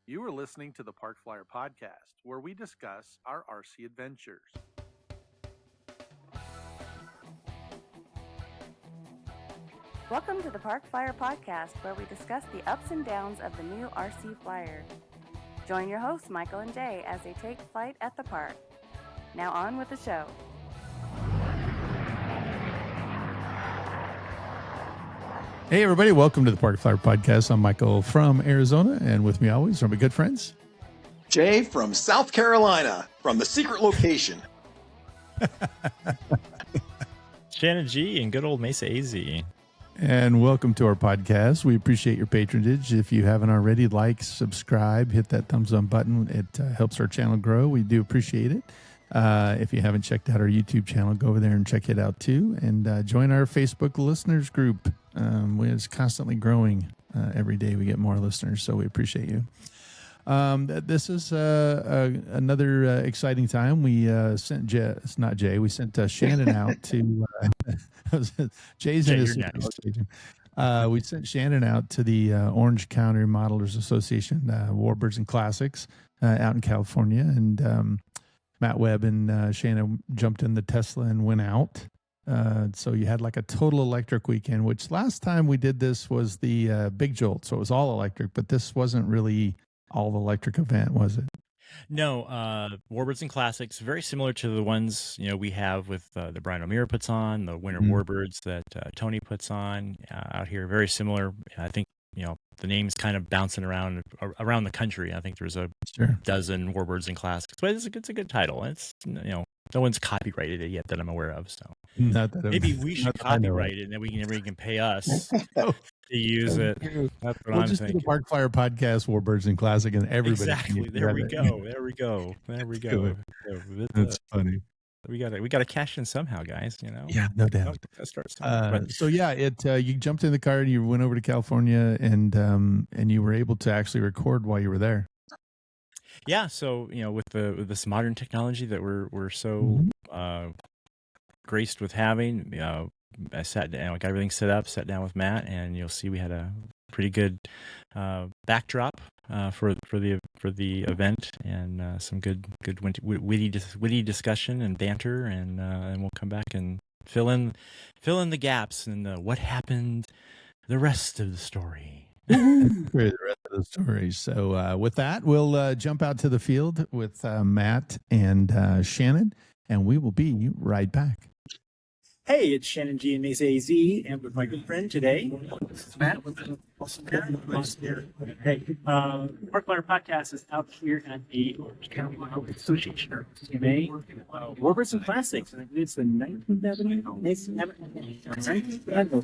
You are listening to the Park Flyer Podcast, where we discuss our RC adventures. Welcome to the Park Flyer Podcast, where we discuss the ups and downs of the new RC Flyer. Join your hosts, Michael and Jay, as they take flight at the park. Now on with the show. Hey everybody, welcome to the Park Flyer Podcast. I'm Michael from Arizona, and with me always are my good friends. Jay from South Carolina, from the secret location. Shannon G and good old Mesa AZ. And welcome to our podcast. We appreciate your patronage. If you haven't already, like, subscribe, hit that thumbs up button. It helps our channel grow. We do appreciate it. If you haven't checked out our YouTube channel, go over there and check it out too. And join our Facebook listeners group. It's constantly growing. Every day we get more listeners, so we appreciate you. This is another exciting time. We sent we sent Shannon out to Jay's in his station. We sent Shannon out to the Orange County Modelers Association Warbirds and Classics out in California, and Matt Webb and Shannon jumped in the Tesla and went out. So you had like a total electric weekend, which last time we did this was the Big Jolt. So it was all electric, but this wasn't really all electric event, was it? No, Warbirds and Classics, very similar to the ones we have with the Brian O'Meara puts on, the Winter Warbirds that Tony puts on out here. Very similar. I think the name's kind of bouncing around the country. I think there's a dozen Warbirds and Classics, but it's a good title. It's no one's copyrighted it yet that I'm aware of. So maybe we should copyright it, and then everybody can pay us to use it. That's what I'm thinking. Do the Park Flyer Podcast, Warbirds and Classic, and everybody. Exactly. There we go. That's funny. We got to cash in somehow, guys. Yeah, no doubt. You jumped in the car and you went over to California, and you were able to actually record while you were there. Yeah, so with this modern technology that we're so graced with having, I sat down, got everything set up, sat down with Matt, and you'll see we had a pretty good backdrop for the event, and some good witty discussion and banter, and we'll come back and fill in the gaps and what happened, the rest of the story. The rest of the story. So with that, we'll jump out to the field with Matt and Shannon, and we will be right back. Hey, it's Shannon G and Mesa AZ, and with my good friend today, this is Matt with the Hey, Park Flyer Podcast is out here at the Orange County Modelers Association, or OCMA, Warbirds and Classics, and I believe it's the 19th Avenue. 19th Avenue.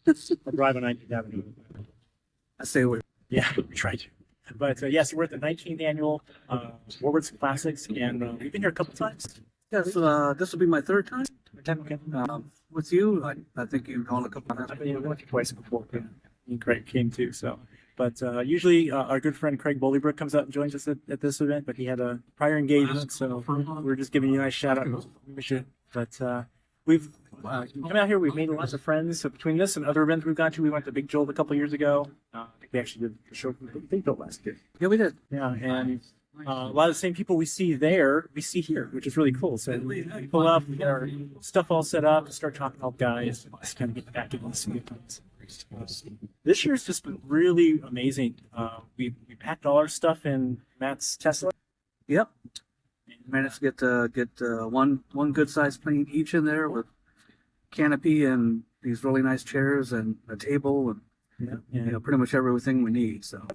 I drive on 19th Avenue. I stay away. Yeah, we try to. But yes, we're at the 19th annual Warbirds and Classics, and we've been here a couple times. Yes, this will be my third time. Okay. With you. I think you've gone a couple times. I've been once or twice before. Yeah. And Craig came too. So, but usually our good friend Craig Bollybrook comes out and joins us at this event. But he had a prior engagement, so we're just giving you a nice shout out. But we've come out here. We've made lots of friends. So between this and other events we've gone to, we went to Big Jolt a couple years ago. I think we actually did the show from Big Jolt last year. Yeah, we did. Yeah, and a lot of the same people we see there, we see here, which is really cool. So we pull up, we get our stuff all set up, start talking to guys, just kind of get back into the swing of things. This year's just been really amazing. We packed all our stuff in Matt's Tesla. Yep. Managed to get one good sized plane each in there with canopy and these really nice chairs and a table and pretty much everything we need. So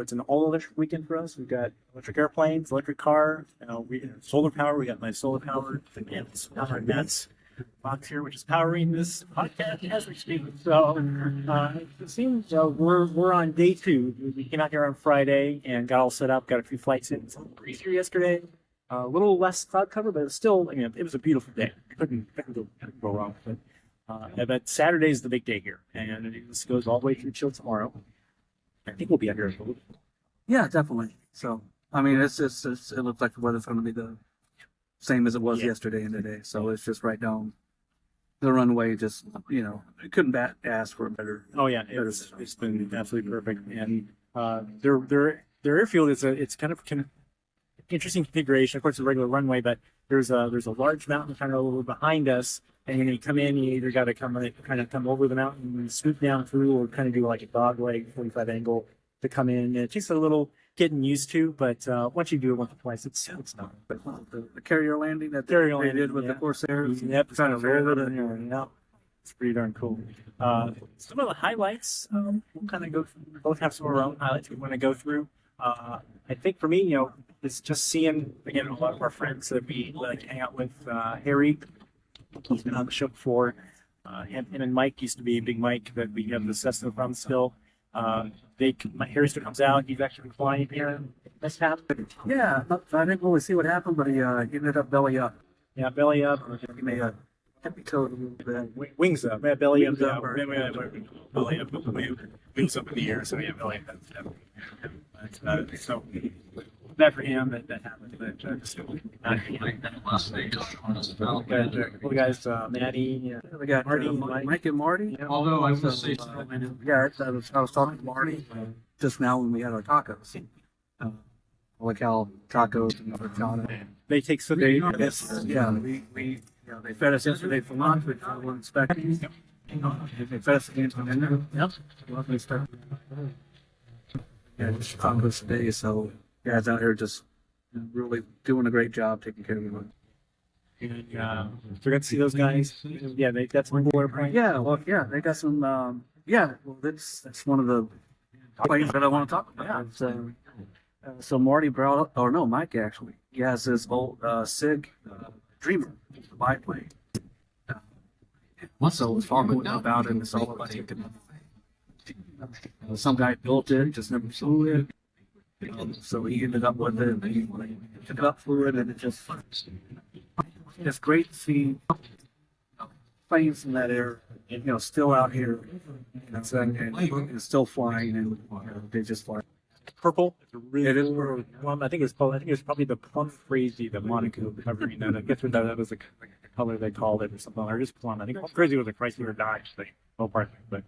it's an all electric weekend for us. We've got electric airplanes, electric car, solar power. We got my solar power. Matt's box here, which is powering this podcast as we speak. So it seems we're on day 2. We came out here on Friday and got all set up. Got a few flights in. It's a little breezier yesterday. A little less cloud cover, but it was still. It was a beautiful day. Couldn't go wrong. But Saturday's the big day here, and this goes all the way through till tomorrow. I think we'll be out here. Yeah, definitely. So it looks like the weather's going to be the same as it was yesterday and today. So it's just right down the runway just, it couldn't ask for a better. Oh yeah, it's been absolutely perfect, and their airfield it's kind of interesting configuration. Of course, it's a regular runway, but there's a large mountain kind of over behind us, and when you come in, you either got to come over the mountain and swoop down through, or kind of do like a dog leg 45 angle to come in. And it takes a little getting used to, but once you do it once or twice, it's not. But The carrier landing that they did with the Corsairs. Yep, kind of roll it in there. Yeah, it's pretty darn cool. Some of the highlights, we'll kind of go through, both have some of our own highlights we want to go through. I think for me, it's just seeing, again, a lot of our friends that we like to hang out with. Harry, he's been on the show before. Him and Mike used to be Big Mike that we have the Cessna from still. Harry still comes out. He's actually flying here. This happened. Yeah, I didn't really see what happened, but he ended up belly up. Yeah, belly up. He may have tippy toed a little bit. Wings up. Yeah, belly Wings up. up, right. Belly up. Wings up in the air. So yeah, belly up. So bad for him that happened. But cool guys, Maddie, We got Marty, Mike and Marty. Yeah. Although I will say, Yeah, I was talking to Marty just now when we had our tacos. Like how tacos and avocado. they take so They, they they fed us yesterday for lunch. We got one inspection. They fed us again for dinner. Yep. Yeah, just tacos today. So guys out here just really doing a great job taking care of everyone. And so got to see those guys. Yeah, they got some cool airplanes. Yeah, well, yeah, they got some. Well, that's one of the planes that I want to talk about. So Marty brought up, or no, Mike actually. He has this old SIG Dreamer, the biplane. So it was talking about it. It's all about some guy built it, just never flew it. So he ended up with it. He took it up, flew it, and it's great to see planes from that era, still out here, and still flying, and they just fly. Purple. It is purple. Well, I think it was probably the plum crazy, the Monaco covering that. I guess that was the color they called it or something, or just plum. I think plum crazy was a Chrysler Dodge thing. Oh, pardon me, but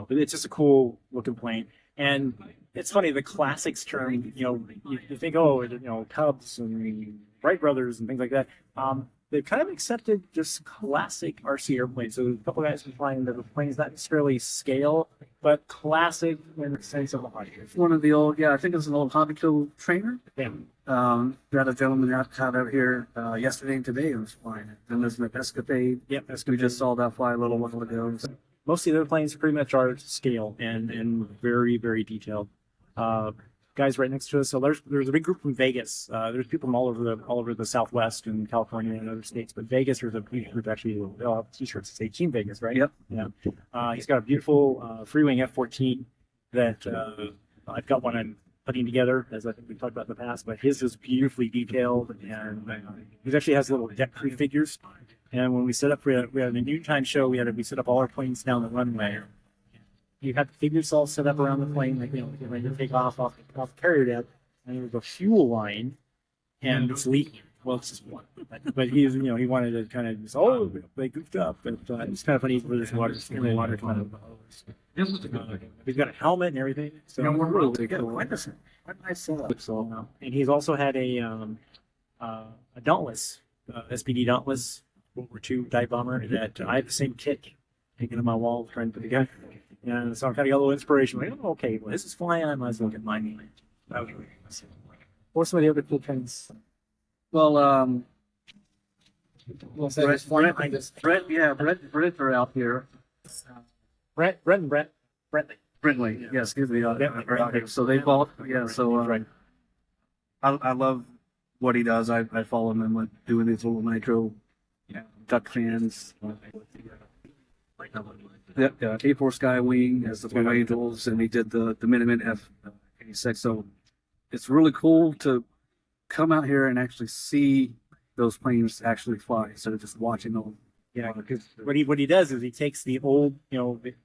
it's just a cool looking plane. And it's funny, the classics term, you think, Cubs and Wright brothers and things like that. They've kind of accepted just classic RC airplanes. So a couple guys been flying the planes, not necessarily scale, but classic in the sense of a hobby. It's one of the old, I think it's an old Hobbyco trainer. Yeah. Got a gentleman out here yesterday and today and was flying it. And there's an Escapade. Yep, We just saw that fly a little while ago. Most of the other planes pretty much are scale and very, very detailed. Guys right next to us. So there's a big group from Vegas. There's people from all over the Southwest and California and other states. But Vegas, there's a big group actually. T-shirts say Team Vegas, right? Yep. Yeah. He's got a beautiful Freewing F-14 that I've got one I'm putting together, as I think we talked about in the past. But his is beautifully detailed, and he actually has little deck prefigures. And when we set up, we had a noontime show. We set up all our planes down the runway. You had the figures all set up around the plane, like, ready to take off the carrier deck, and there was a fuel line, and it's leaking. Well, it's just one. But he wanted to kind of they goofed up, but it's kind of funny where there's water coming out of the hose. He's got a helmet and everything. So we're really good. What nice setup. So, and he's also had a Dauntless, SPD Dauntless World War II dive bomber that I have the same kit hanging on my wall trying to put together. And so I kind of got a little inspiration. Like, okay, well, this is flying. I might as well get mine. That was really nice. What are some of the other cool things? Well, Brett are out here. Brett and Brintley, yeah, excuse me. So they bought, right. I love what he does. I follow him with doing these little nitro duck fans. A4 Skywing as the Blue Angels, and he did the Minuteman F-86. So it's really cool to come out here and actually see those planes actually fly instead of just watching them. Yeah, because what he does is he takes the old,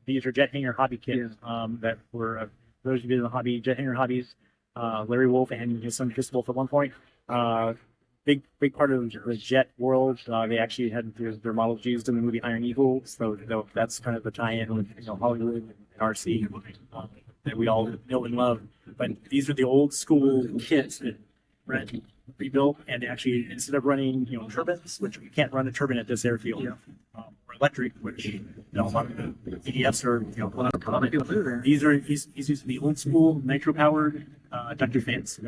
these are jet hanger hobby kits that were those of you in the hobby jet hanger hobbies. Larry Wolf and his son Chris Wolf at one point big part of the jet world. They actually had their models used in the movie Iron Eagle, so that's kind of the tie-in with Hollywood and RC that we all know and love. But these are the old school kits that Brett rebuilt, and actually instead of running turbines, which you can't run a turbine at this airfield, or electric, which a lot of the EDFs are common. He's using the old school nitro powered ducted fans.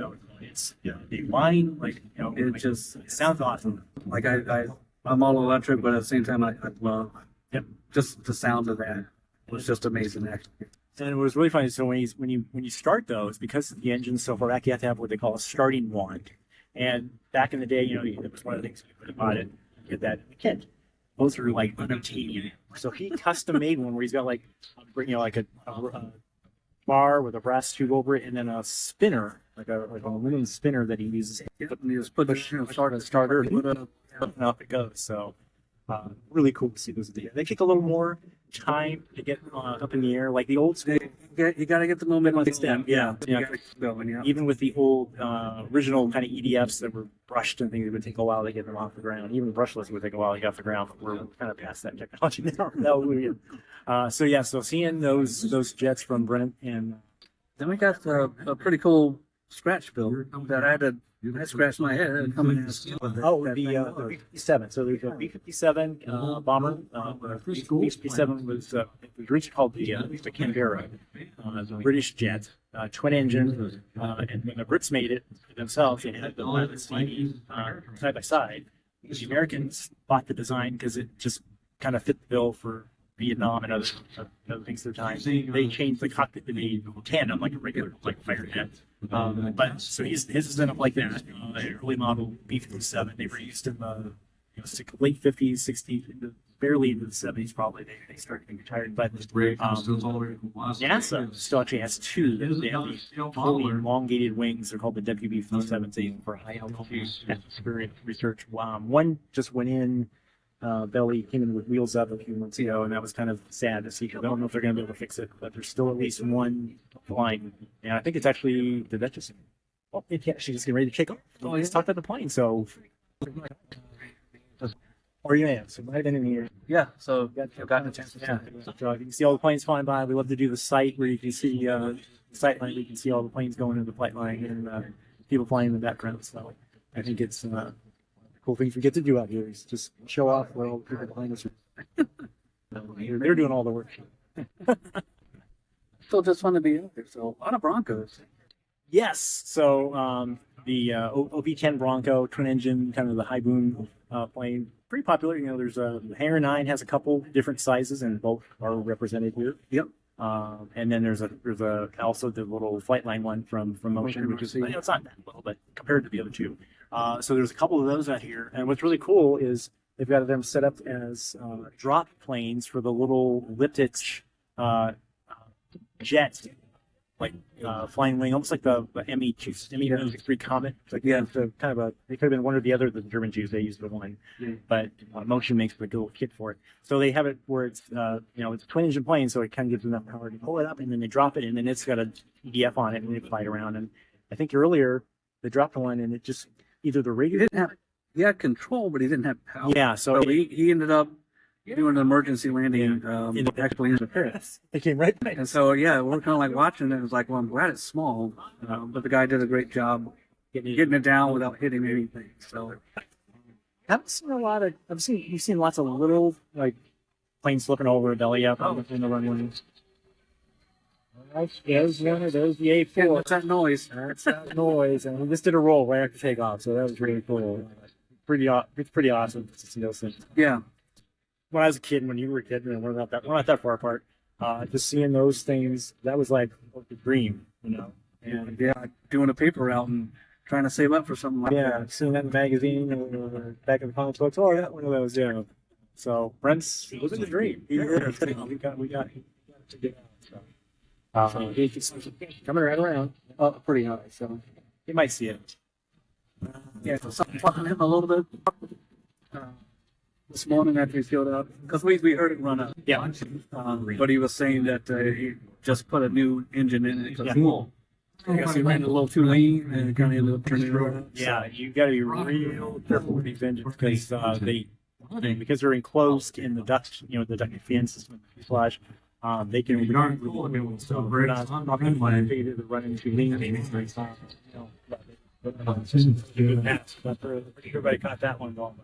It's they whine it sounds awesome. Like I'm all electric, but at the same time I love just the sound of that. It was just amazing, actually. And it was really funny. So when you start those, because the engine's so far back, you have to have what they call a starting wand. And back in the day, it was one of the things we bought it, get that kit. Those are like unobtainium. So he custom made one where he's got like a bar with a brass tube over it, and then a spinner, like an aluminum spinner that he uses. And you just put the starter, and off it goes. So really cool to see those. They take a little more time to get up in the air, like the old school. You got to get the momentum. Yeah. Going, Even with the old original kind of EDFs that were brushed and things, it would take a while to get them off the ground. Even brushless would take a while to get off the ground. But we're kind of past that technology now. So seeing those jets from Brent, and then we got a pretty cool scratch build that I scratched my head coming in. the B-57. So there's a B-57 bomber. The B-57 was originally called the Canberra, the British jet, twin engine. And when the Brits made it themselves, they had the pilot seat side by side. The Americans bought the design because it just kind of fit the bill for Vietnam and other things at the time. They changed the cockpit to be tandem, like a regular fighter jet. But so his is set up like that. Early model B-57. They were used in the late 50s, 60s, barely into the 70s. Probably they started getting retired. But NASA still actually has two. They have these fully elongated wings. They're called the WB-57s for high altitude atmospheric research. One just went in. Belly came in with wheels up a few months ago, and that was kind of sad to see. I don't know if they're going to be able to fix it, but there's still at least one flying. And I think it's actually, did that just, well, it's actually just getting ready to take off. Oh, he's talked about the plane, so. Or you have, so it might have been in here. Yeah, so I've gotten a chance to So you can see all the planes flying by. We love to do the sight where you can see the sight line, you can see all the planes going into the flight line and people flying in the background. So I think it's cool things we get to do out here is just show off where all the people behind us are. They're doing all the work. So just fun to be out there. So a lot of Broncos. Yes. So the OV-10 Bronco twin engine, kind of the high boom plane, pretty popular. There's the Hangar 9 has a couple different sizes, and both are represented here. Yep. And then there's also the little Flightline one from Motion, which is it's not that little, but compared to the other two. So there's a couple of those out here, and what's really cool is they've got them set up as drop planes for the little Liptich jet, like flying wing, almost like the ME-163 Comet. It's like the kind of they could have been one or the other. The Germans used, they used the one, but Motion makes a little kit for it. So they have it where it's it's a twin engine plane, so it kind of gives enough power to pull it up, and then they drop it, and then it's got a EDF on it, and they fly it around. And I think earlier they dropped one, and it just either the radio he had control, but he didn't have power. Yeah, so he ended up doing an emergency landing actually in Paris. It came right back. And so we're kind of like watching it. It was like, well, I'm glad it's small, but the guy did a great job getting it down without hitting anything. So I've seen lots of little like planes flipping over, belly up in the runway. There's the A4. Yeah, what's that noise? That's that noise, and we just did a roll right after takeoff, so that was really cool. It's pretty awesome to see those things. Yeah. When I was a kid, when you were a kid, we're not that far apart. Just seeing those things, that was like the dream, And doing a paper route and trying to save up for something like that. Yeah, seeing that in the magazine or back in the comic books. Oh, I got one of those. Yeah. So Brent's living the dream. We got to get out. So he's coming right around. Pretty high. So you might see it. So something fucking him a little bit this morning after he filled up, because we heard it run up. Yeah. But he was saying that he just put a new engine in it. I guess they ran a little too lean and kind of ended up turning it around. Yeah, you got to be real careful with these engines because because they're enclosed in the duct, the ducted fan system, the fuselage. They can be so we're not to run into lean. Everybody caught that one going.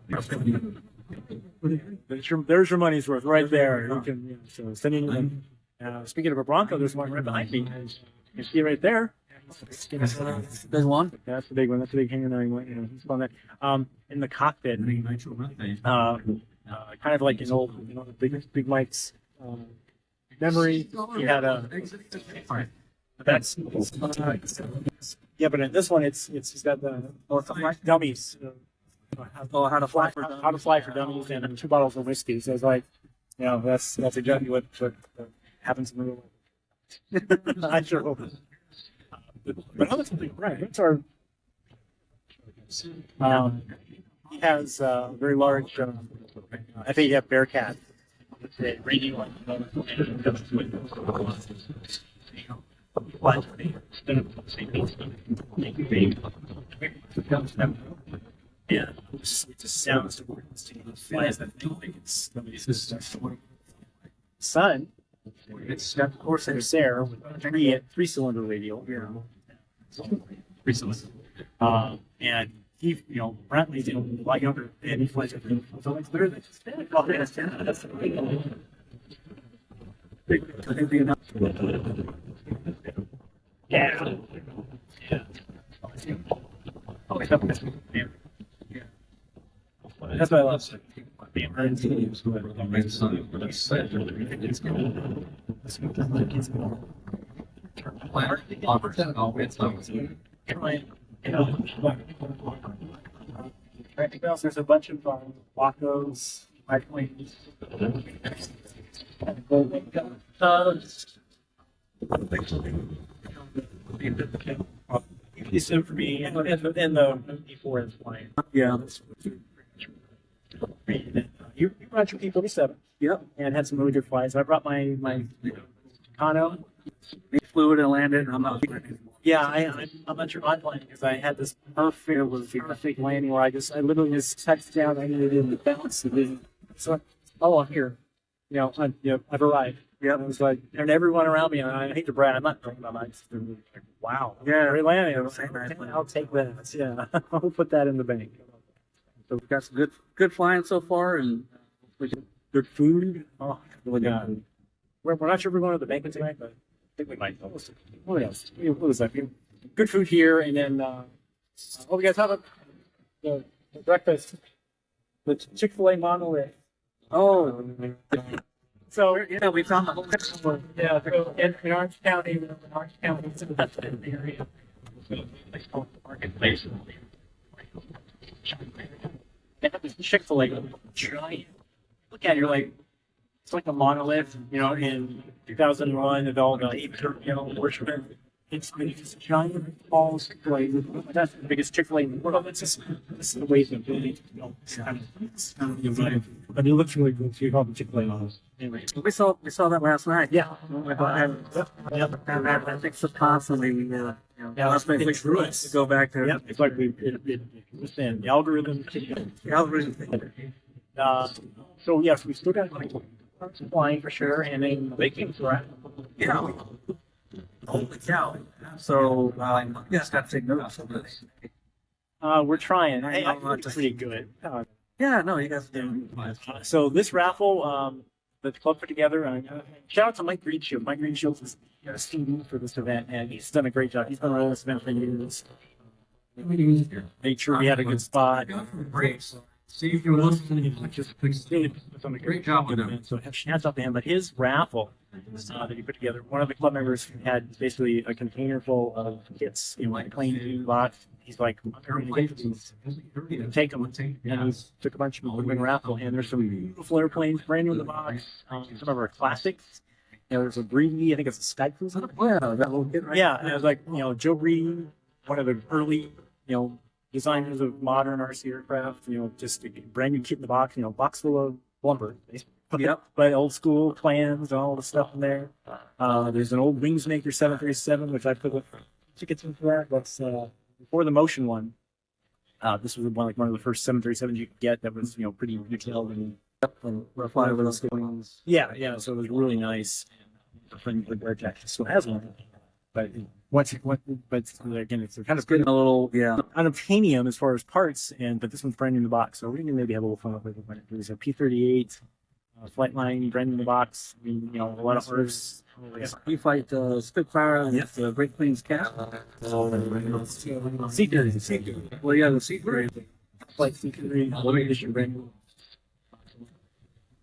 There's your money's worth right there. You can, so sending. Speaking of a Bronco, there's one right behind me. You can see it right there. There's one. Yeah, that's the big one. That's the big hangar one. He's on that. In the cockpit, kind of like an old, the big Mike's memory. He had a. That's. Yeah, but in this one, it's got the dummies. How to fly for how to fly for dummies and 2 bottles of whiskey. So it's like, that's exactly what happens in the real world. I sure hope. But other something right. That's our. He has a very large FAF Bearcat. Radio. Yeah, it just sounds to work. Flies that thing like it's Sun. It's got Corsair with a 3-cylinder radial. Yeah, 3-cylinder. And he, Brantley's a lot younger, and he flies it. So it's better than that's yeah. Oh, yeah. That's what I love. There's a bunch of Wacos, microwaves. So for me, and the before it's flying. Yeah. You brought your P-47. Yep. And had some really good flights. I brought my Kano. They flew it and landed, and I'm not flying anymore. Yeah, I'm not sure I'm flying because I had this perfect landing where I literally just touched down. I needed it in the bounce. So, I'm here. I've arrived. Yeah, it was like, and everyone around me, and I hate to brag, I'm not talking about mine. They're like, wow. Yeah, great landing. I'll take that. Yeah, I'll put that in the bank. So we've got some good flying so far, and good food. Oh, God. We're not sure if we're going to the banquet tonight, but I think we might. What else? What was that? Good food here, and then we guys have the breakfast, the Chick-fil-A monolith. Oh. So yeah, we found the whole yeah. So in Orange County, it's in the area. So they call it the marketplace. They have this Chick-fil-A giant. Look at it, you're like, it's like a monolith, in 2001 of all the worshipers. It's a giant tall Chick-fil-A. That's the biggest Chick-fil-A in the world. This is the way of building. But it looks really good. So you call it Chick-fil-A models. Anyway, we saw that last night. Yeah. And I think subconsciously, that's been fixed for us to go back there. Yeah, it's like it was in the algorithm. So yes, we still got flying for sure, and then baking for it. Yeah. Holy cow! So you guys got to take notes of this. We're trying. Hey, I think it's pretty good. Yeah, no, you guys do. So this raffle, that the club put together. Shout out to Mike Greenshield. Mike Greenshield is a student for this event, and he's done a great job. He's been running this event for years. Made sure we had a good spot. See if you were listening, just done a great job with him. So hands up to him. But his raffle that he put together, one of the club members had basically a container full of kits, like a plain food box. He's like, take them. And he took a bunch of them and raffle. And there's some beautiful airplanes, brand new in the box. Some of our classics. There's a Breedy, I think it's a Sky Cruiser. Yeah, that little kid right. Yeah, and it was like, Joe Breedy, one of the early, designers of modern RC aircraft, just a brand new kit in the box, box full of lumber. Yep. But old school plans and all the stuff in there. There's an old Wingsmaker 737, which I put with tickets in for that. That's before the motion one. This was one of the first 737s you could get that was pretty detailed and Fly over those planes. yeah. So it was really nice. And a friend of the Bear Jack still has one, but but again, it's kind of Getting a little, yeah. unobtainium as far as parts, but this one's brand new in the box, so we can maybe have a little fun with it. There's a P-38 Flightline brand new in the box. I mean, a lot of orders. We fight Spitfire and the Great Plains Cat. Seat. Well, yeah, the seat grade. Flight C-3, limited edition brand new.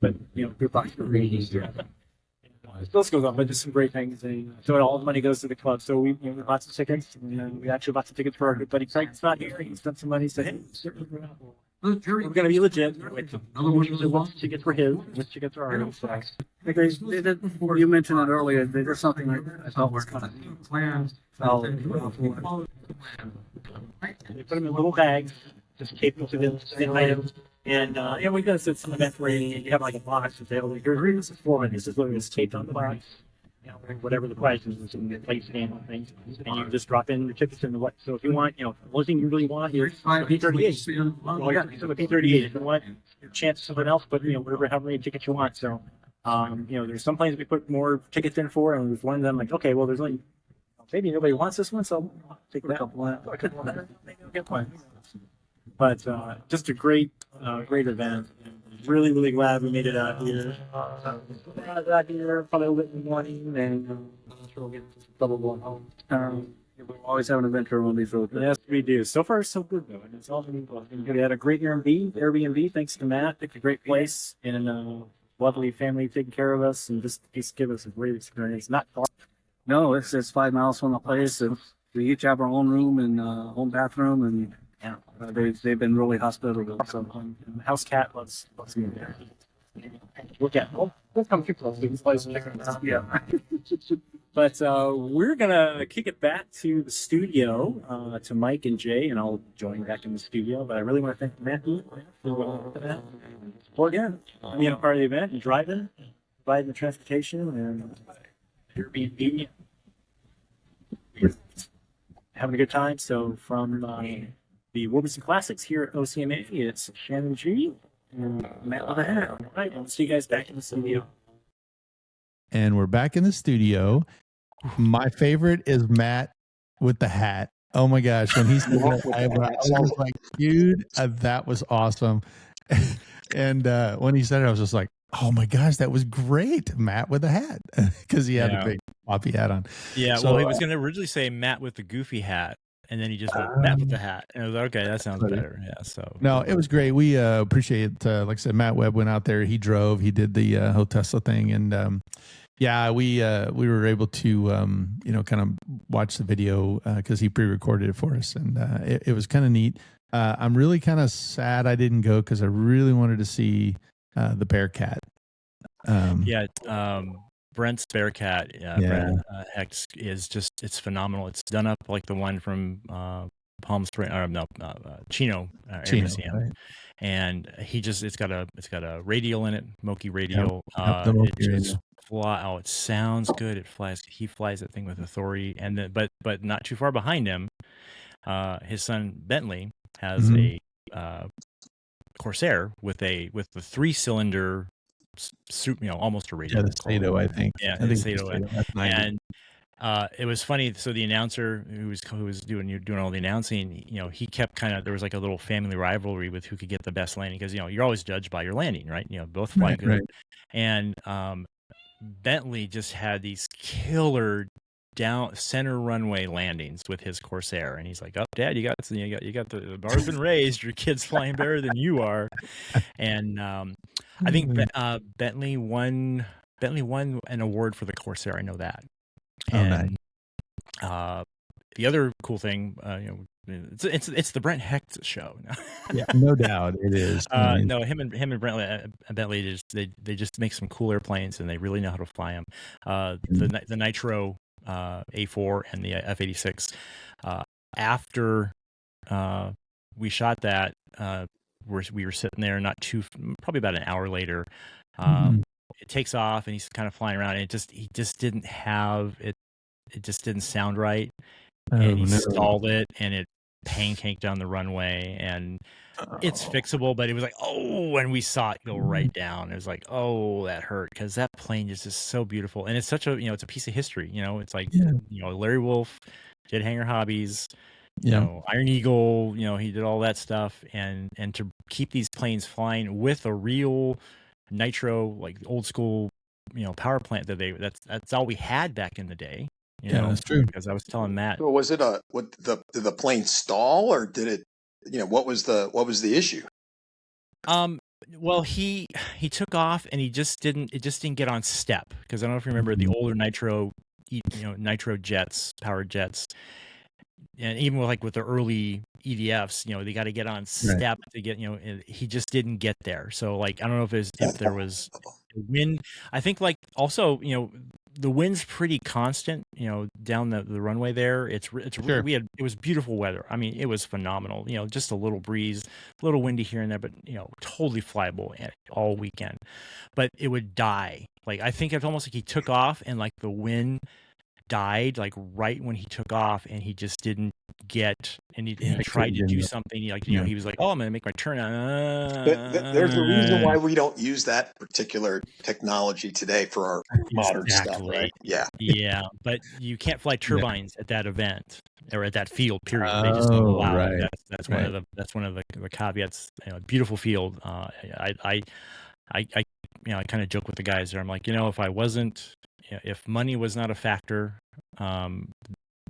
But good box for ratings. This goes on, but there's some great things. So all the money goes to the club. So we lots of tickets. And we actually bought some tickets for our good buddy Craig's not here. He spent some money. Said, hey, we're going to be legit. Which tickets for his, which tickets are ours. They did, you mentioned it earlier. They did something like I thought was kind of neat. They put them in little bags, just tape them to the items. And we got some event where you have like a box with here's the form, and this is what is taped on the box. Whatever the price is, and the place scan and things, and you just drop in your tickets in the what. So if you want, the only thing you really want here is P-38. Well, yeah, so the P-38. If you want your chance of something else, but however many tickets you want. So there's some planes we put more tickets in for, and there's one of them like, okay, well, there's only maybe nobody wants this one, so I'll take that. Maybe I'll get one. But just a great event. Really, really glad we made it out here. Probably a little bit in the morning, and we'll get double going home. We always have an adventure on these roads. Yes, we do. So far, so good though. And it's all been good. We had a great Airbnb. Thanks to Matt. Picked a great place and lovely family taking care of us, and just give us a great experience. Not far. No, it's 5 miles from the place, and we each have our own room and own bathroom, and they've been really hospitable. So house cat, let's go there. We'll come too close to this place and check it out. Yeah. But we're gonna kick it back to the studio to Mike and Jay, and I'll join back in the studio. But I really want to thank Matthew for that. Well, again, being a part of the event and driving, providing the transportation, and Airbnb. We're having a good time. So from the Warbirds and Classics here at OCMA, it's Shannon G and Matt with a hat. All right, we'll see you guys back in the studio. And we're back in the studio. My favorite is Matt with the hat. Oh my gosh, when he said that, I was like, dude, that was awesome. And when he said it, I was just like, oh my gosh, that was great. Matt with a hat, because he had a big floppy hat on. Yeah, so, well, he was going to originally say Matt with the goofy hat, and then he just went Matt with the hat. And I was like, okay, that sounds better. Yeah, so. No, it was great. We appreciate, like I said, Matt Webb went out there. He drove. He did the Hotessa thing. And we were able to, kind of watch the video because he pre-recorded it for us. And it was kind of neat. I'm really kind of sad I didn't go because I really wanted to see the Bearcat. Brent's Bearcat, Brent Hex is just, it's phenomenal. It's done up like the one from Palm Springs, Chino Museum. Right. And it's got a radial in it, Moki radial. It sounds good. He flies that thing with authority, and then, but not too far behind him, his son Bentley has a Corsair with the 3-cylinder almost a radial. Yeah, the Sato, I think. Yeah, the Sato. And it was funny. So the announcer who was doing all the announcing, he kept there was like a little family rivalry with who could get the best landing, because you're always judged by your landing, right? Both fly good. Right. And Bentley just had these killer down center runway landings with his Corsair, and he's like, "Oh, Dad, you got the bar's been raised. Your kid's flying better than you are." And I think Bentley won an award for the Corsair. I know that. And nice. The other cool thing, it's the Brent Hecht show. Yeah, no doubt it is. No, him and Bentley they just make some cool airplanes, and they really know how to fly them. The Nitro A4 and the F-86. After we shot that, we were sitting there probably about an hour later. It takes off, and he's kind of flying around, and he just didn't have it. It just didn't sound right. and he no. stalled it, and it pancaked down the runway, and it's fixable, but it was like, oh, when we saw it go right down, it was like, oh, that hurt, because that plane is just so beautiful, and it's such a, it's a piece of history. It's like, Larry Wolf did Hangar Hobbies, Iron Eagle, he did all that stuff, and to keep these planes flying with a real nitro, like old school, power plant that's all we had back in the day. That's true. Because I was telling Matt. So was it did the plane stall, or did it? What was the issue? Well, he took off, and it just didn't get on step, because I don't know if you remember the older nitro jets, powered jets, and even with the early EDFs, they got to get on step to get, he just didn't get there. So I don't know if there was wind. I think also, the wind's pretty constant, down the runway there. It's Sure. it was beautiful weather. I mean, it was phenomenal. Just a little breeze, a little windy here and there, but totally flyable all weekend. But it would die. I think it's almost like he took off, and the wind died right when he took off, and he just didn't get, and he tried to do something he was like, oh, I'm gonna make my turn. There's a reason why we don't use that particular technology today for our modern stuff, right? Yeah, but you can't fly turbines at that event or at that field, period. They just don't allow it. That's one of the caveats. Beautiful field. I kind of joke with the guys there. I'm like, if money was not a factor,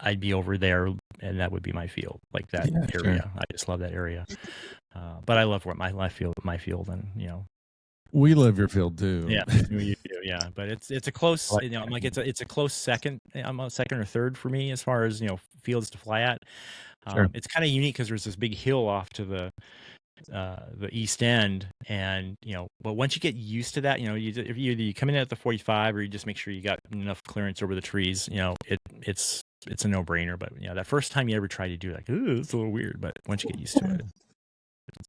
I'd be over there, and that would be my field, that area. Sure. I just love that area. But I love my field, and we love your field too. Yeah, you do. Yeah, but it's a close. I'm like, it's a close second. I'm a second or third for me as far as fields to fly at. Sure. It's kind of unique because there's this big hill off to the east end, and but once you get used to that, if you come in at the 45, or you just make sure you got enough clearance over the trees, it's a no-brainer. But that first time you ever try to do it, ooh, it's a little weird, but once you get used to it,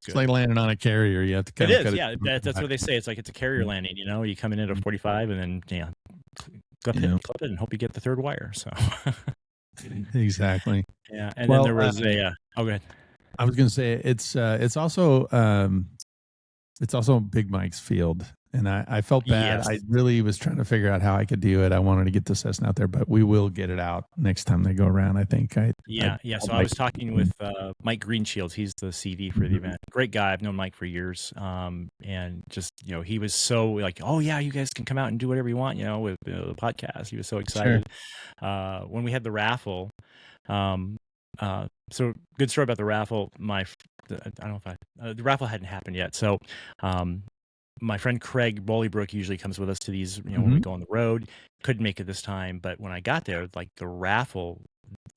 it's like landing on a carrier. You have to cut it. That's what they say. It's like it's a carrier landing. You come in at a 45, and then clip it and hope you get the third wire. So exactly. Yeah, and then there was go ahead. I was going to say it's also Big Mike's field, and I felt bad. Yes. I really was trying to figure out how I could do it. I wanted to get the Cessna out there, but we will get it out next time they go around, I think. So I was talking with Mike Greenshields. He's the CD for the event. Great guy. I've known Mike for years, and just he was so oh yeah, you guys can come out and do whatever you want, with the podcast. He was so excited. Sure. When we had the raffle. So good story about the raffle. I don't know if the raffle hadn't happened yet. So, my friend Craig Bollybrook usually comes with us to these, when we go on the road. Couldn't make it this time, but when I got there, the raffle,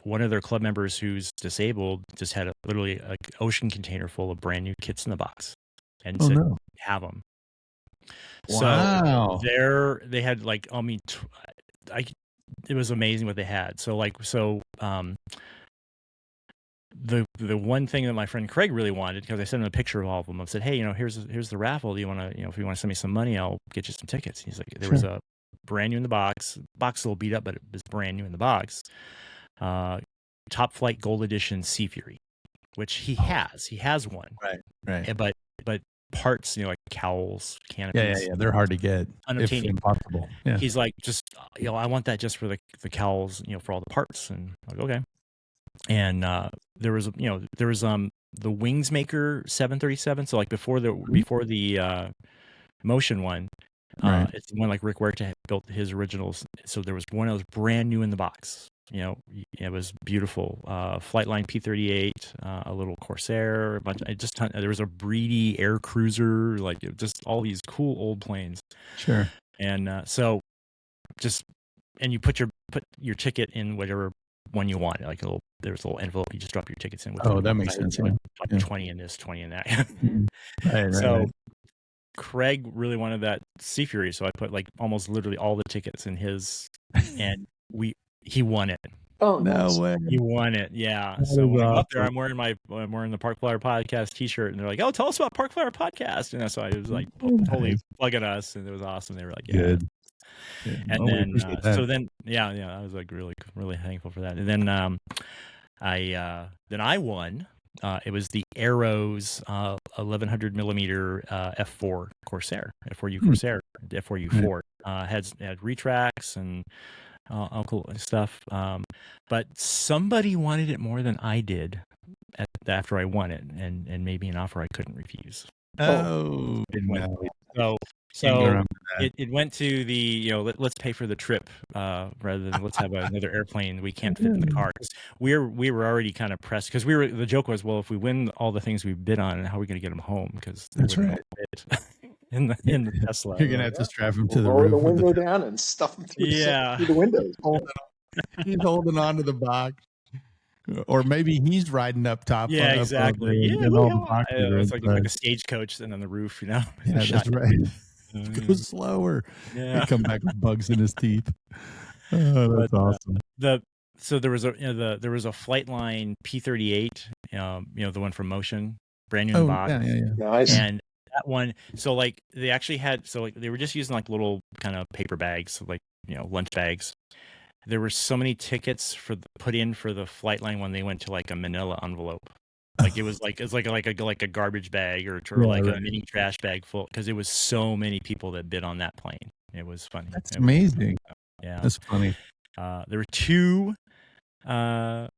one of their club members who's disabled just had literally an ocean container full of brand new kits in the box, and said, have them. Wow. So they had it was amazing what they had. The one thing that my friend Craig really wanted, because I sent him a picture of all of them, I said, hey, here's the raffle. Do you want to, if you want to send me some money, I'll get you some tickets. And he's like, there was a brand new in the box. Box a little beat up, but it was brand new in the box. Top Flight Gold Edition Sea Fury, which he has. He has one. Right. But parts, like cowls, canopies. Yeah. They're hard to get. Unobtainium. If impossible. Yeah. He's like, just, I want that just for the cowls, for all the parts. And I'm like, okay. And there was the Wingsmaker 737. So before the Motion one, it's the one Rick Huerta built his originals. So there was one that was brand new in the box. It was beautiful. Flightline P-38, a little Corsair, there was a Breedy air cruiser, just all these cool old planes. Sure. And so you put your ticket in whatever one you want, there's a little envelope, you just drop your tickets in with. That makes sense. 20 in this, 20 in that. Right. So Craig really wanted that Sea Fury, so I put almost literally all the tickets in his, and he won it. Oh, no way! He won it, yeah. So when I'm up there, I'm wearing the Park Flyer Podcast T-shirt, and they're like, "Oh, tell us about Park Flyer Podcast," and so I was totally plugging us, and it was awesome. They were like, "Yeah." Good. And we then appreciate that. so then I was like really thankful for that. And then I won. It was the Arrows 1100 millimeter F4 Corsair, F4U Corsair, F4U Fort. Had retracts and all cool stuff. But somebody wanted it more than I did after I won it, and made me an offer I couldn't refuse. Oh, no. So it went to the, let's pay for the trip rather than let's have another airplane we can't fit in the car. We were already kind of pressed because the joke was, well, if we win all the things we bid on, how are we going to get them home? Because that's right. In the Tesla, you're gonna have to strap him to the lower roof, the window down and stuff him through, through the windows. He's holding on to the box. Or maybe he's riding up top. Yeah, exactly. It's like a stagecoach sitting on the roof, Yeah, that's right. Go slower. Yeah. And come back with bugs in his teeth. Oh, that's awesome. So there was a Flightline P38, the one from Motion, brand new in the box. Yeah. Nice. And that one, so like they actually had, they were just using like little kind of paper bags, like lunch bags. There were so many tickets put in for the Flightline when they went to like a manila envelope. Like it was like a garbage bag or a mini trash bag full, because it was so many people that bid on that plane. It was funny. That's amazing. Yeah, that's funny. There were two GWS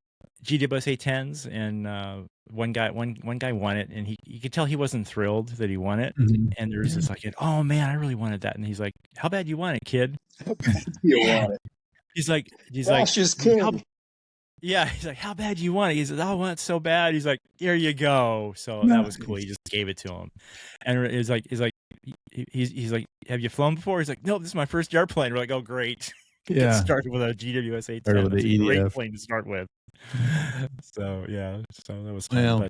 A10s, and one guy won it, and you could tell he wasn't thrilled that he won it. Mm-hmm. And there was this like, oh man, I really wanted that, and he's like, how bad you want it, kid? How bad you want it? He's like, king. He's like, how bad you want it? He says, I want it so bad. He's like, here you go. So that was cool. He just gave it to him, and he's like, have you flown before? He's like, no, this is my first airplane. We're like, oh great. Yeah. Get started with a GWS A10. That's a great plane to start with. So that was fun. Well,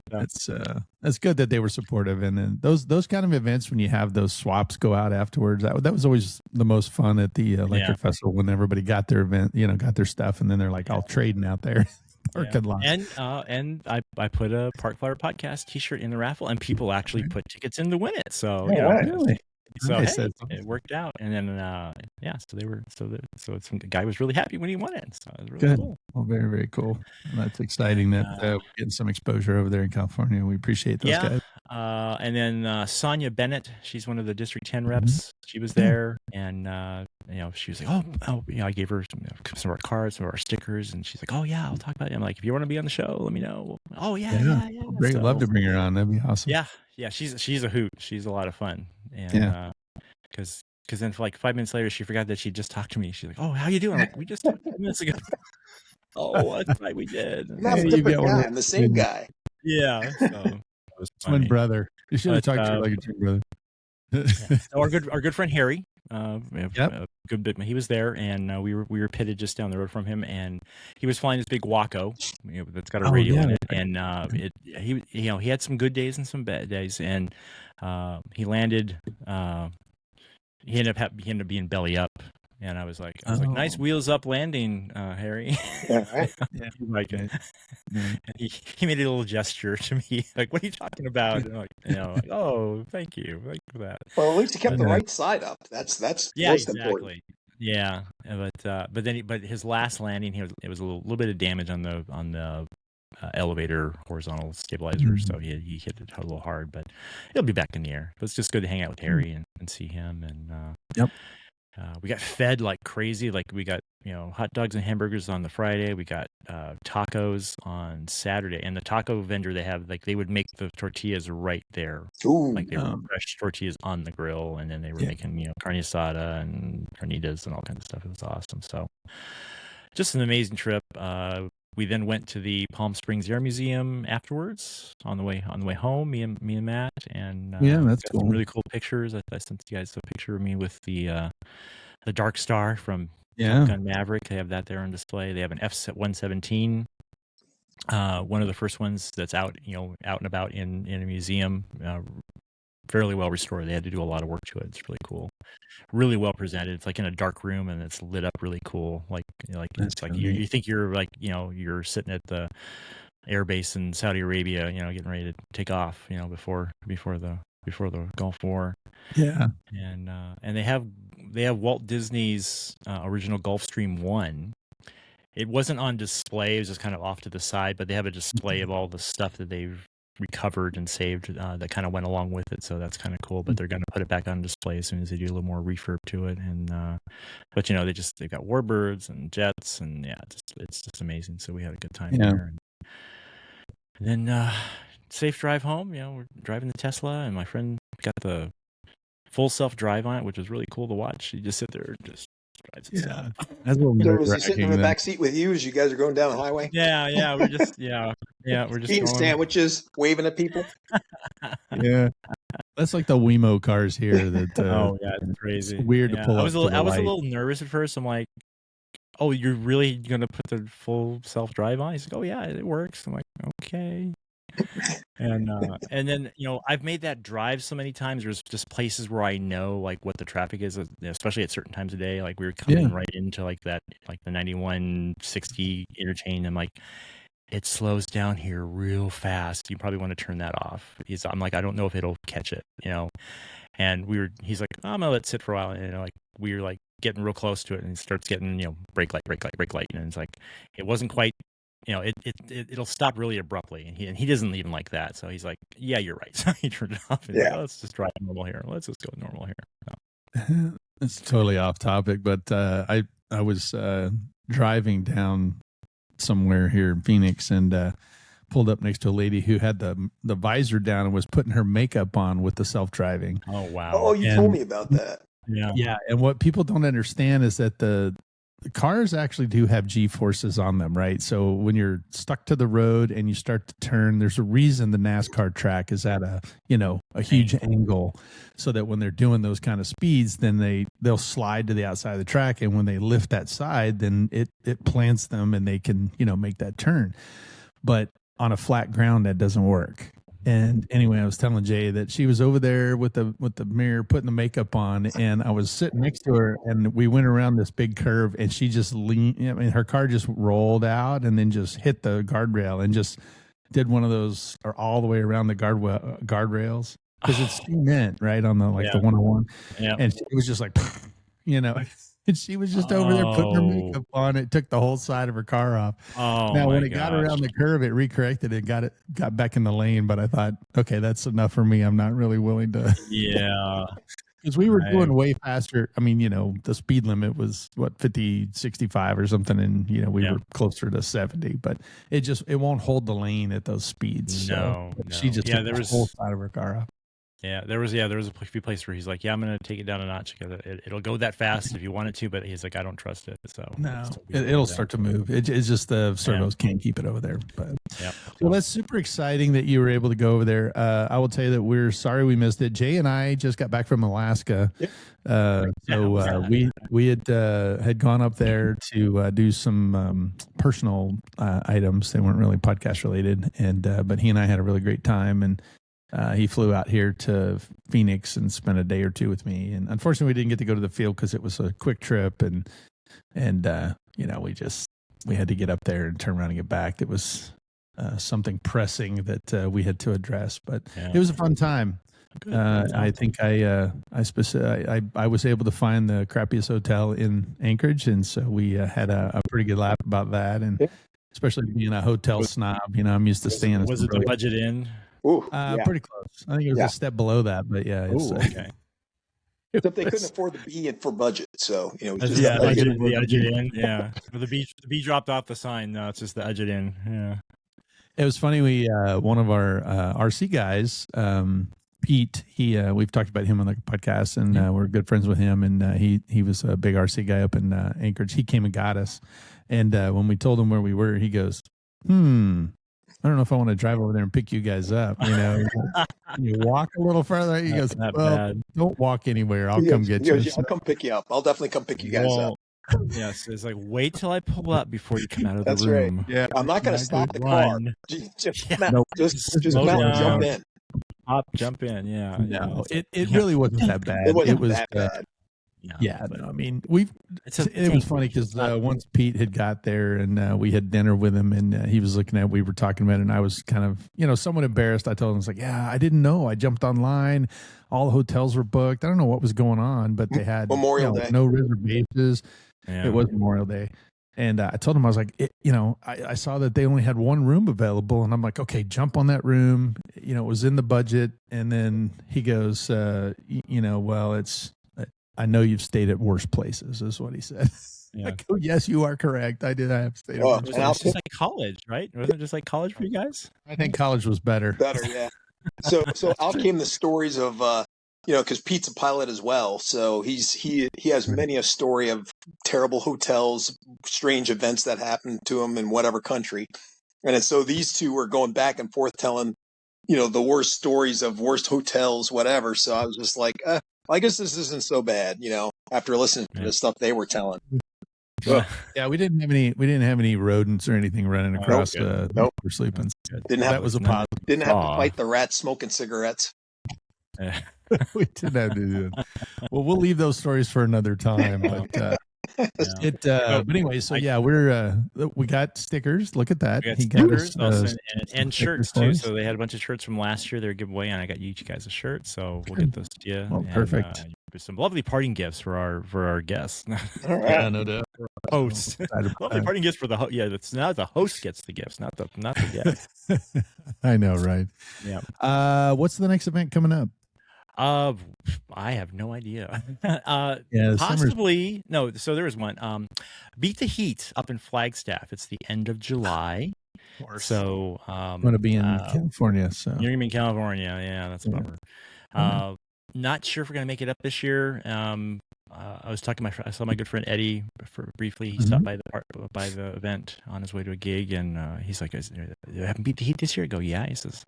that's good that they were supportive, and then those kind of events when you have those swaps go out afterwards, that was always the most fun at the electric festival, when everybody got their event, got their stuff, and then they're like all trading out there. And I put a Park Flyer Podcast T-shirt in the raffle, and people actually put tickets in to win it. So really? So Nice. it worked out, and then some guy was really happy when he won it. So it was really cool. Well, very, very cool. And that's exciting that we're getting some exposure over there in California. We appreciate those guys. And then Sonia Bennett, she's one of the District 10 reps. She was there, and she was like, I gave her some of our cards, some of our stickers, and she's like, oh yeah, I'll talk about it. I'm like, if you want to be on the show, let me know. Oh yeah. Great, love to bring her on. That'd be awesome. Yeah, she's a hoot. She's a lot of fun, and because then for like 5 minutes later, she forgot that she just talked to me. She's like, oh, how you doing? I'm like, we just talked 5 minutes ago. Oh, that's right, we did. Not a different guy. I'm the same guy. Yeah. So twin brother. You should have talked to her like a twin brother. So our good friend Harry, a good bit. He was there, and we were pitted just down the road from him, and he was flying this big Waco that's got a radio in it, and he had some good days and some bad days, and he landed. He ended up being belly up. And I was like, nice wheels up landing, Harry. Like, he made a little gesture to me, like, what are you talking about? And like, oh, thank you for that. Well, at least he kept the right side up. That's most important. Yeah, but his last landing, it was a little bit of damage on the elevator horizontal stabilizer, so he hit it a little hard, but he'll be back in the air. But it's just good to hang out with Harry and see him, and we got fed like crazy. Like we got hot dogs and hamburgers on the Friday. We got tacos on Saturday, and the taco vendor they would make the tortillas right there. Ooh. Like they were fresh tortillas on the grill, and then they were making carne asada and carnitas and all kinds of stuff. It was awesome. So just an amazing trip. We then went to the Palm Springs Air Museum afterwards on the way home. Me and Matt, and that's cool. Some really cool pictures. I sent you guys a picture of me with the Dark Star from Top Gun Maverick. They have that there on display. They have an F-117, one of the first ones that's out and about in a museum. Fairly well restored. They had to do a lot of work to it. It's really cool, really well presented. It's like in a dark room, and it's lit up really cool. Like it's like you think you're like you're sitting at the air base in Saudi Arabia, getting ready to take off, before the before the Gulf War. Yeah. And they have Walt Disney's original Gulfstream 1. It wasn't on display; it was just kind of off to the side. But they have a display of all the stuff that they've recovered and saved that kind of went along with it. So that's kind of cool. But they're going to put it back on display as soon as they do a little more refurb to it. And but they've got Warbirds and jets, and it's just amazing. So we had a good time there. And then safe drive home. We're driving the Tesla, and my friend got the full self drive on it, which was really cool to watch. You just sit there and just drives itself. That's what So was he sitting in the back seat with you as you guys are going down the highway? Yeah, we're just eating sandwiches, waving at people. Yeah, that's like the Wemo cars here. That oh yeah, it's crazy. It's weird to pull. I was a little nervous at first. I'm like, oh, you're really gonna put the full self drive on? He's like, oh yeah, it works. I'm like, okay. And then I've made that drive so many times. There's just places where I know like what the traffic is, especially at certain times of day. Like we were coming right into like the 9160 interchange. I'm like, it slows down here real fast. You probably want to turn that off. I'm like, I don't know if it'll catch it, And he's like, oh, I'm gonna let it sit for a while. And like we were like getting real close to it, and it starts getting brake light, and it's like it wasn't quite. It'll stop really abruptly, and he doesn't even like that. So he's like, "Yeah, you're right." So he turned it off. He's like, oh, let's just drive normal here. Let's just go normal here. It's totally off topic, but I was driving down somewhere here in Phoenix and pulled up next to a lady who had the visor down and was putting her makeup on with the self driving. Oh wow! Oh, you told me about that. Yeah. And what people don't understand is that the cars actually do have G-forces on them, right? So when you're stuck to the road and you start to turn, there's a reason the NASCAR track is at a huge angle, so that when they're doing those kind of speeds, then they'll slide to the outside of the track, and when they lift that side, then it plants them and they can make that turn. But on a flat ground, that doesn't work. And anyway, I was telling Jay that she was over there with the mirror putting the makeup on, and I was sitting next to her, and we went around this big curve, and she just leaned. Her car just rolled out and then just hit the guardrail and just did one of those, or all the way around the guardrails, because it's cement right on the the 101, and it was just like, And she was just over there putting her makeup on. It took the whole side of her car off. Oh, now, when it got around the curve, it recorrected and got back in the lane. But I thought, okay, that's enough for me. I'm not really willing to. Yeah. Because we were going way faster. I mean, the speed limit was 50, 65 or something. And, we were closer to 70. But it won't hold the lane at those speeds. No. She just took the whole side of her car off. Yeah, there was a few places where he's like, I'm going to take it down a notch because it'll go that fast if you want it to, but he's like, I don't trust it. So no, it'll start to move. It's just the servos can't keep it over there. But well, that's super exciting that you were able to go over there. I will tell you that we're sorry we missed it. Jay and I just got back from Alaska. So we had gone up there to do some personal items. They weren't really podcast related, but he and I had a really great time, and he flew out here to Phoenix and spent a day or two with me. And unfortunately, we didn't get to go to the field because it was a quick trip. And we had to get up there and turn around and get back. It was something pressing that we had to address. But it was a fun time. I think I was able to find the crappiest hotel in Anchorage. And so we had a pretty good laugh about that. And especially being a hotel snob, I'm used to staying. Was it the Budget Inn? Ooh, pretty close. I think it was a step below that, but it's okay. Except they couldn't afford the B for budget, so the Budget Inn. Yeah, the B dropped off the sign. No, it's just the Budget Inn. Yeah, it was funny. We one of our RC guys, Pete. We've talked about him on the podcast, and we're good friends with him. And he was a big RC guy up in Anchorage. He came and got us, and when we told him where we were, he goes, I don't know if I want to drive over there and pick you guys up. You walk a little further. He goes, don't walk anywhere. I'll come get you. I'll come pick you up. I'll definitely come pick you guys up. Yes, it's like, wait till I pull up before you come out of the That's room. Right. Yeah, I'm not going to stop the car. Just jump in. Jump in. Yeah. No, it really wasn't that bad. It wasn't that bad. Yeah, but no, I mean, it's a it was funny because once Pete had got there and we had dinner with him and he was looking at, we were talking about it, and I was kind of, somewhat embarrassed. I told him, I was like, yeah, I didn't know. I jumped online. All the hotels were booked. I don't know what was going on, but they had Memorial Day. no reservations. Yeah. It was Memorial Day. And I told him, I was like, I saw that they only had one room available. And I'm like, okay, jump on that room. It was in the budget. And then he goes, well, I know you've stayed at worse places, is what he said. Yeah. I go, yes, you are correct. I have stayed at worse It places. was just like college, right? Wasn't it just like college for you guys? I think college was better. Better, yeah. So out came the stories of, because Pete's a pilot as well. So he has many a story of terrible hotels, strange events that happened to him in whatever country. And so these two were going back and forth telling, the worst stories of worst hotels, whatever. So I was just like, I guess this isn't so bad, after listening to the stuff they were telling. Yeah, we didn't have any rodents or anything running across Nope. we're sleeping. That was a positive. Didn't have to fight the rats smoking cigarettes. We didn't have to do that. Well, we'll leave those stories for another time. But but anyway, so we got stickers. Look at that. We got stickers and shirts too. So they had a bunch of shirts from last year. They were giveaway, and I got you guys a shirt. So we'll get those to you. Oh, perfect. Some lovely parting gifts for our guests. All right. Yeah, no doubt. Host. Lovely parting gifts for the host. Yeah, that's now the host gets the gifts, not the guest. I know, right? Yeah. What's the next event coming up? I have no idea. Possibly no. So there was one. Beat the Heat up in Flagstaff. It's the end of July. So I'm going to be in California. So you're going to be in California. Yeah, that's a bummer. Not sure if we're going to make it up this year. I was talking to I saw my good friend Eddie briefly. He stopped by the event on his way to a gig, and he's like, "You haven't beat the heat this year?" I go, "Yeah." He says,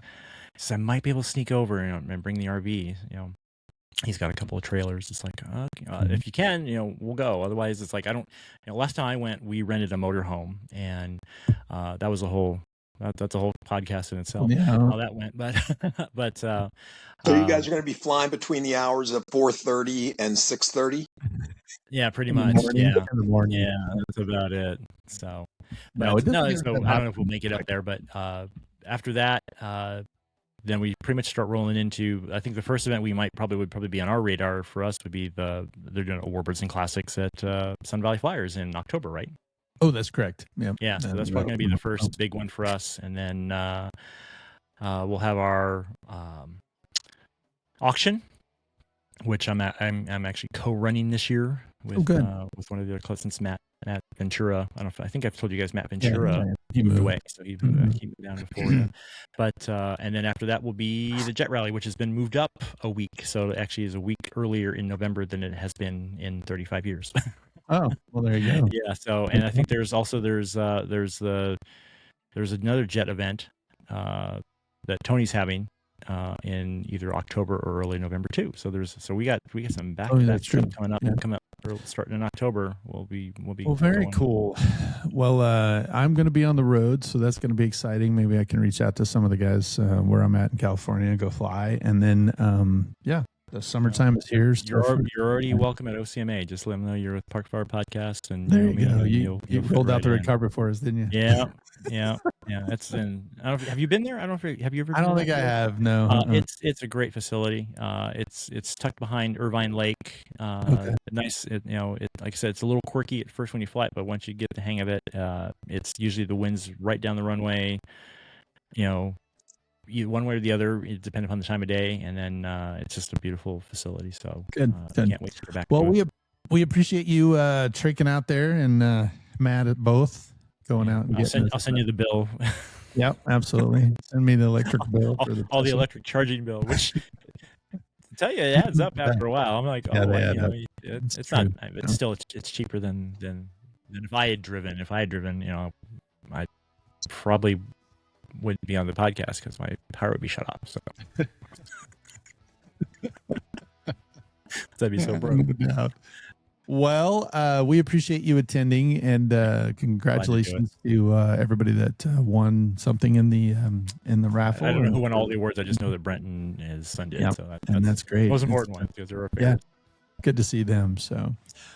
I might be able to sneak over and bring the RV. He's got a couple of trailers. It's like, if you can, we'll go. Otherwise, it's like I don't. Last time I went, we rented a motorhome, and that was a whole. That's a whole podcast in itself. Yeah. How that went, but so you guys are going to be flying between the hours of 4:30 and 6:30. Yeah, pretty much. In the morning. Yeah, that's about it. So, I don't know if we'll make it up there, but after that, then we pretty much start rolling into. I think the first event would probably be on our radar for us would be they're doing Warbirds and Classics at Sun Valley Flyers in October, right? Oh, that's correct. Yeah. So that's probably going to be the first big one for us, and then we'll have our auction, which I'm actually co-running this year with one of the other closest, Matt Ventura. I think I've told you guys Matt Ventura he moved away, so he moved down to Florida. But and then after that will be the Jet Rally, which has been moved up a week. So it actually is a week earlier in November than it has been in 35 years. Oh, well, there you go. Yeah. So, and I think there's another jet event that Tony's having in either October or early November too. So we got some back-to-back trips coming up starting in October. We'll be well, very going. Cool. Well, I'm going to be on the road, so that's going to be exciting. Maybe I can reach out to some of the guys where I'm at in California and go fly, and then the summertime is here. You're already welcome at OCMA. Just let them know you're with Park Fire Podcast, and there you go. You rolled out the red carpet for us, didn't you? Yeah. That's in. Have you been there? I don't know. Have you ever? I don't think I have. No. It's a great facility. It's tucked behind Irvine Lake. Nice. Like I said, it's a little quirky at first when you fly it, but once you get the hang of it, it's usually the wind's right down the runway. One way or the other, it depends upon the time of day, and then it's just a beautiful facility. So good. Can't wait to go back. Well, we appreciate you tricking out there, and Matt at both going out. And I'll send you the bill. Yep, absolutely. Send me the electric bill for the electric charging bill, which to tell you, it adds up after a while. I'm like, it's not. But still, it's cheaper than if I had driven. If I had driven, I probably wouldn't be on the podcast because my power would be shut off. So that'd be so broke. Well, we appreciate you attending, and congratulations to everybody that won something in the raffle. I don't know who won all the awards. I just know that Brent and his son did. Yep. So that's great. Most important one because they're our favorite. good to see them. So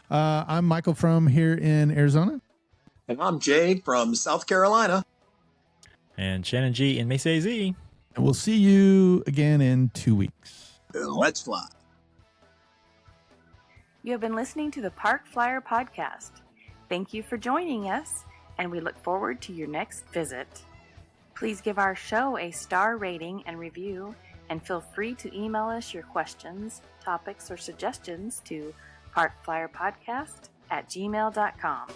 I'm Michael from here in Arizona. And I'm Jay from South Carolina. And Shannon G in Mesa Z. And we'll see you again in 2 weeks. Let's fly. You have been listening to the Park Flyer Podcast. Thank you for joining us, and we look forward to your next visit. Please give our show a star rating and review, and feel free to email us your questions, topics, or suggestions to parkflyerpodcast@gmail.com.